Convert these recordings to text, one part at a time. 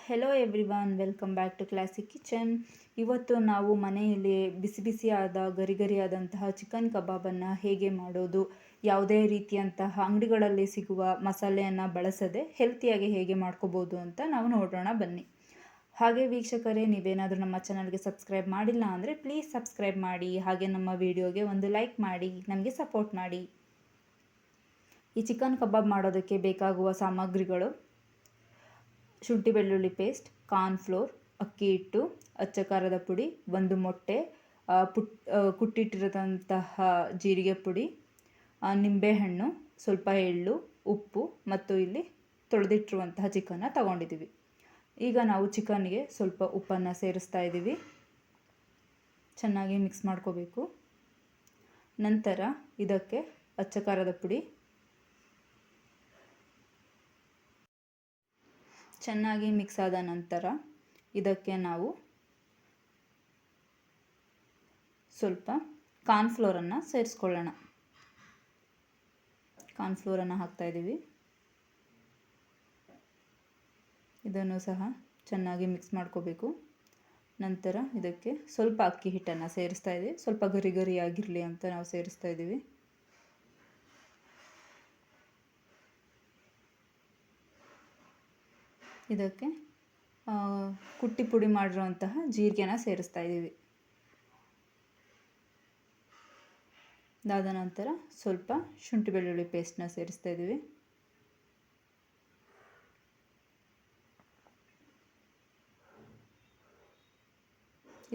Hello everyone, welcome back to Classic Kitchen. ಇವತ್ತು ನಾವು ಮನೆಯಲ್ಲಿ ಬಿಸಿ ಬಿಸಿಯಾದ ಗರಿಗರಿಯಾದಂತಹ ಚಿಕನ್ ಕಬಾಬನ್ನು ಹೇಗೆ ಮಾಡೋದು, ಯಾವುದೇ ರೀತಿಯಂತಹ ಅಂಗಡಿಗಳಲ್ಲಿ ಸಿಗುವ ಮಸಾಲೆಯನ್ನು ಬಳಸದೆ ಹೆಲ್ತಿಯಾಗಿ ಹೇಗೆ ಮಾಡ್ಕೋಬೋದು ಅಂತ ನಾವು ನೋಡೋಣ ಬನ್ನಿ. ಹಾಗೆ ವೀಕ್ಷಕರೇ, ನೀವೇನಾದರೂ ನಮ್ಮ ಚಾನಲ್ಗೆ ಸಬ್ಸ್ಕ್ರೈಬ್ ಮಾಡಿಲ್ಲ ಅಂದರೆ ಪ್ಲೀಸ್ ಸಬ್ಸ್ಕ್ರೈಬ್ ಮಾಡಿ. ಹಾಗೆ ನಮ್ಮ ವಿಡಿಯೋಗೆ ಒಂದು ಲೈಕ್ ಮಾಡಿ, ನಮಗೆ ಸಪೋರ್ಟ್ ಮಾಡಿ. ಈ ಚಿಕನ್ ಕಬಾಬ್ ಮಾಡೋದಕ್ಕೆ ಬೇಕಾಗುವ ಸಾಮಗ್ರಿಗಳು: ಶುಂಠಿ ಬೆಳ್ಳುಳ್ಳಿ ಪೇಸ್ಟ್, ಕಾರ್ನ್ಫ್ಲೋರ್, ಅಕ್ಕಿ ಹಿಟ್ಟು, ಅಚ್ಚ ಖಾರದ ಪುಡಿ, ಒಂದು ಮೊಟ್ಟೆ, ಕುಟ್ಟಿಟ್ಟಿರೋದಂತಹ ಜೀರಿಗೆ ಪುಡಿ, ನಿಂಬೆಹಣ್ಣು, ಸ್ವಲ್ಪ ಎಳ್ಳು, ಉಪ್ಪು ಮತ್ತು ಇಲ್ಲಿ ತೊಳೆದಿಟ್ಟಿರುವಂತಹ ಚಿಕನ್ನ ತಗೊಂಡಿದ್ದೀವಿ. ಈಗ ನಾವು ಚಿಕನ್ಗೆ ಸ್ವಲ್ಪ ಉಪ್ಪನ್ನು ಸೇರಿಸ್ತಾ ಇದ್ದೀವಿ. ಚೆನ್ನಾಗಿ ಮಿಕ್ಸ್ ಮಾಡ್ಕೋಬೇಕು. ನಂತರ ಇದಕ್ಕೆ ಅಚ್ಚ ಖಾರದ ಪುಡಿ, ಚೆನ್ನಾಗಿ ಮಿಕ್ಸ್ ಆದ ನಂತರ ಇದಕ್ಕೆ ನಾವು ಸ್ವಲ್ಪ ಕಾರ್ನ್ಫ್ಲೋರನ್ನು ಸೇರಿಸ್ಕೊಳ್ಳೋಣ. ಕಾರ್ನ್ಫ್ಲೋರನ್ನು ಹಾಕ್ತಾಯಿದ್ದೀವಿ. ಇದನ್ನು ಸಹ ಚೆನ್ನಾಗಿ ಮಿಕ್ಸ್ ಮಾಡ್ಕೋಬೇಕು. ನಂತರ ಇದಕ್ಕೆ ಸ್ವಲ್ಪ ಅಕ್ಕಿ ಹಿಟ್ಟನ್ನು ಸೇರಿಸ್ತಾ ಇದ್ದೀವಿ. ಸ್ವಲ್ಪ ಗರಿ ಗರಿಯಾಗಿರಲಿ ಅಂತ ನಾವು ಸೇರಿಸ್ತಾ ಇದ್ದೀವಿ. ಇದಕ್ಕೆ ಕುಟ್ಟಿ ಪುಡಿ ಮಾಡಿರುವಂತಹ ಜೀರಿಗೆನ ಸೇರಿಸ್ತಾ ಇದ್ದೀವಿ. ಅದಾದ ನಂತರ ಸ್ವಲ್ಪ ಶುಂಠಿ ಬೆಳ್ಳುಳ್ಳಿ ಪೇಸ್ಟ್ನ ಸೇರಿಸ್ತಾ ಇದ್ದೀವಿ.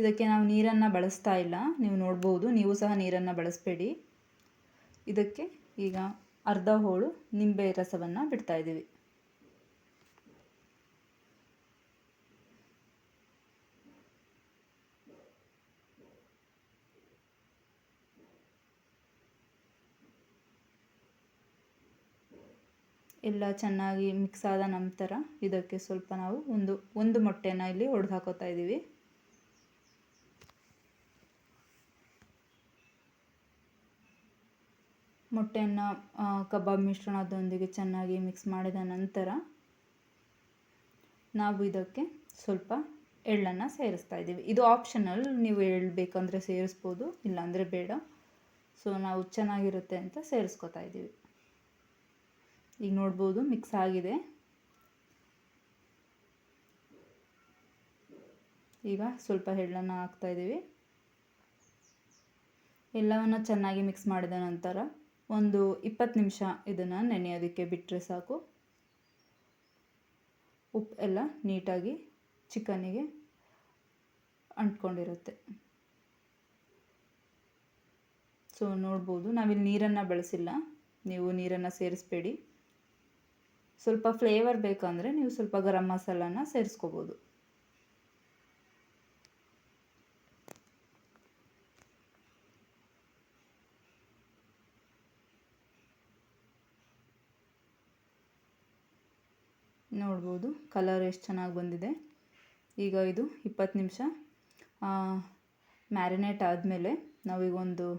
ಇದಕ್ಕೆ ನಾವು ನೀರನ್ನು ಬಳಸ್ತಾ ಇಲ್ಲ, ನೀವು ನೋಡ್ಬೋದು. ನೀವು ಸಹ ನೀರನ್ನು ಬಳಸಬೇಡಿ. ಇದಕ್ಕೆ ಈಗ ಅರ್ಧ ಹೋಳು ನಿಂಬೆ ರಸವನ್ನು ಬಿಡ್ತಾ ಇದ್ದೀವಿ. ಎಲ್ಲ ಚೆನ್ನಾಗಿ ಮಿಕ್ಸ್ ಆದ ನಂತರ ಇದಕ್ಕೆ ಸ್ವಲ್ಪ ನಾವು ಒಂದು ಮೊಟ್ಟೆನ ಇಲ್ಲಿ ಒಡೆದು ಹಾಕೋತಾ ಇದ್ದೀವಿ. ಮೊಟ್ಟೆಯನ್ನು ಕಬಾಬ್ ಮಿಶ್ರಣದೊಂದಿಗೆ ಚೆನ್ನಾಗಿ ಮಿಕ್ಸ್ ಮಾಡಿದ ನಂತರ ನಾವು ಇದಕ್ಕೆ ಸ್ವಲ್ಪ ಎಳ್ಳನ್ನು ಸೇರಿಸ್ತಾ ಇದ್ದೀವಿ. ಇದು ಆಪ್ಷನಲ್, ನೀವು ಎಳ್ಳು ಬೇಕಂದರೆ ಸೇರಿಸ್ಬೋದು, ಇಲ್ಲಾಂದರೆ ಬೇಡ. ಸೊ ನಾವು ಚೆನ್ನಾಗಿರುತ್ತೆ ಅಂತ ಸೇರಿಸ್ಕೊತಾ ಇದ್ದೀವಿ. ಈಗ ನೋಡ್ಬೋದು ಮಿಕ್ಸ್ ಆಗಿದೆ. ಈಗ ಸ್ವಲ್ಪ ಎಳ್ಳನ್ನು ಹಾಕ್ತಾ ಇದ್ದೀವಿ. ಎಲ್ಲವನ್ನು ಚೆನ್ನಾಗಿ ಮಿಕ್ಸ್ ಮಾಡಿದ ನಂತರ ಒಂದು 20 ನಿಮಿಷ ಇದನ್ನು ನೆನೆಯೋದಕ್ಕೆ ಬಿಟ್ಟರೆ ಸಾಕು. ಉಪ್ಪು ಎಲ್ಲ ನೀಟಾಗಿ ಚಿಕನ್ನಿಗೆ ಅಂಟ್ಕೊಂಡಿರುತ್ತೆ. ಸೊ ನೋಡ್ಬೋದು, ನಾವಿಲ್ಲಿ ನೀರನ್ನು ಬಳಸಿಲ್ಲ, ನೀವು ನೀರನ್ನು ಸೇರಿಸ್ಬೇಡಿ. ಸ್ವಲ್ಪ ಫ್ಲೇವರ್ ಬೇಕಂದರೆ ನೀವು ಸ್ವಲ್ಪ ಗರಂ ಮಸಾಲನ ಸೇರಿಸ್ಕೋಬೋದು. ನೋಡ್ಬೋದು ಕಲರ್ ಎಷ್ಟು ಚೆನ್ನಾಗಿ ಬಂದಿದೆ. ಈಗ ಇದು 20 ನಿಮಿಷ ಮ್ಯಾರಿನೇಟ್ ಆದಮೇಲೆ ನಾವೀಗ ಒಂದು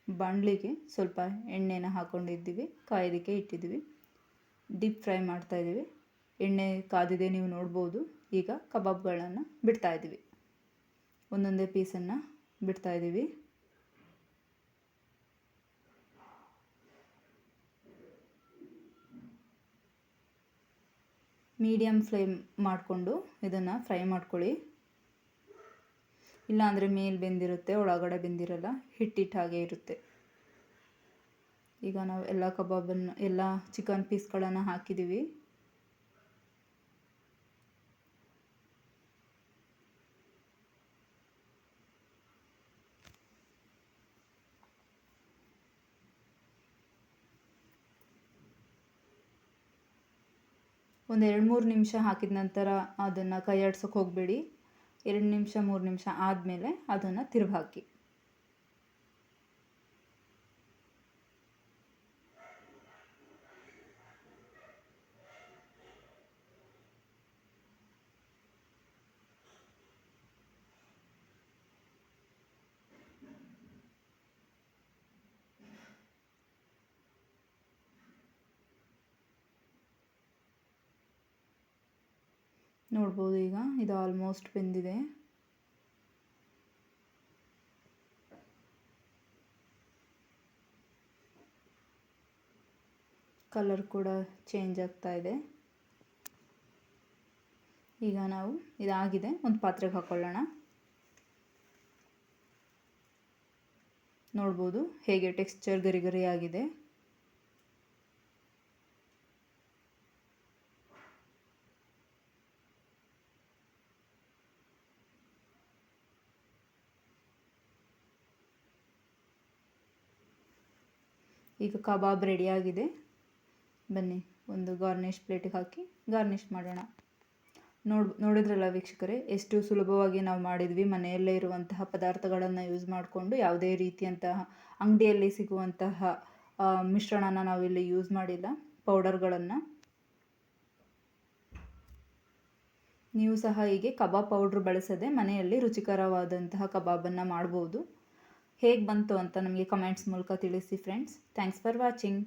ಬಾಣಲಿಗೆ ಸ್ವಲ್ಪ ಎಣ್ಣೆನ ಹಾಕ್ಕೊಂಡಿದ್ದೀವಿ, ಕಾಯೋದಕ್ಕೆ ಇಟ್ಟಿದ್ದೀವಿ. ಡೀಪ್ ಫ್ರೈ ಮಾಡ್ತಾಯಿದ್ದೀವಿ. ಎಣ್ಣೆ ಕಾದಿದೆ, ನೀವು ನೋಡ್ಬೋದು. ಈಗ ಕಬಾಬ್ಗಳನ್ನು ಬಿಡ್ತಾಯಿದ್ದೀವಿ. ಒಂದೊಂದೇ ಪೀಸನ್ನು ಬಿಡ್ತಾಯಿದ್ದೀವಿ. ಮೀಡಿಯಮ್ ಫ್ಲೇಮ್ ಮಾಡಿಕೊಂಡು ಇದನ್ನು ಫ್ರೈ ಮಾಡ್ಕೊಳ್ಳಿ. ಇಲ್ಲಾಂದರೆ ಮೇಲೆ ಬೆಂದಿರುತ್ತೆ, ಒಳಗಡೆ ಬೆಂದಿರಲ್ಲ, ಹಿಟ್ಟಿಟ್ಟು ಹಾಗೆ ಇರುತ್ತೆ. ಈಗ ನಾವು ಎಲ್ಲ ಚಿಕನ್ ಪೀಸ್ಗಳನ್ನು ಹಾಕಿದ್ದೀವಿ. ಒಂದು 2-3 ನಿಮಿಷ ಹಾಕಿದ ನಂತರ ಅದನ್ನು ಕೈ ಆಡ್ಸೋಕೆ ಹೋಗಬೇಡಿ. 2 ನಿಮಿಷ 3 ನಿಮಿಷ ಆದಮೇಲೆ ಅದನ್ನು ತಿರುಗಿ ಹಾಕಿ. ನೋಡ್ಬೋದು ಈಗ ಇದು ಆಲ್ಮೋಸ್ಟ್ ಬೆಂದಿದೆ. ಕಲರ್ ಕೂಡ ಚೇಂಜ್ ಆಗ್ತಾ ಇದೆ. ಈಗ ನಾವು ಇದಾಗಿದೆ, ಒಂದು ಪಾತ್ರೆಗೆ ಹಾಕೊಳ್ಳೋಣ. ನೋಡ್ಬೋದು ಹೇಗೆ ಟೆಕ್ಸ್ಚರ್ ಗರಿ ಗರಿ ಆಗಿದೆ. ಈಗ ಕಬಾಬ್ ರೆಡಿಯಾಗಿದೆ. ಬನ್ನಿ ಒಂದು ಗಾರ್ನಿಷ್ ಪ್ಲೇಟಿಗೆ ಹಾಕಿ ಗಾರ್ನಿಷ್ ಮಾಡೋಣ. ನೋಡಿದ್ರಲ್ಲ ವೀಕ್ಷಕರೇ, ಎಷ್ಟು ಸುಲಭವಾಗಿ ನಾವು ಮಾಡಿದ್ವಿ. ಮನೆಯಲ್ಲೇ ಇರುವಂತಹ ಪದಾರ್ಥಗಳನ್ನು ಯೂಸ್ ಮಾಡಿಕೊಂಡು ಯಾವುದೇ ರೀತಿಯಂತಹ ಅಂಗಡಿಯಲ್ಲಿ ಸಿಗುವಂತಹ ಮಿಶ್ರಣನ ನಾವಿಲ್ಲಿ ಯೂಸ್ ಮಾಡಿಲ್ಲ, ಪೌಡರ್ಗಳನ್ನು. ನೀವು ಸಹ ಹೀಗೆ ಕಬಾಬ್ ಪೌಡ್ರ್ ಬಳಸದೆ ಮನೆಯಲ್ಲಿ ರುಚಿಕರವಾದಂತಹ ಕಬಾಬನ್ನು ಮಾಡ್ಬೋದು. ಹೇಗೆ ಬಂತು ಅಂತ ನಮಗೆ ಕಮೆಂಟ್ಸ್ ಮೂಲಕ ತಿಳಿಸಿ ಫ್ರೆಂಡ್ಸ್. Thanks for watching.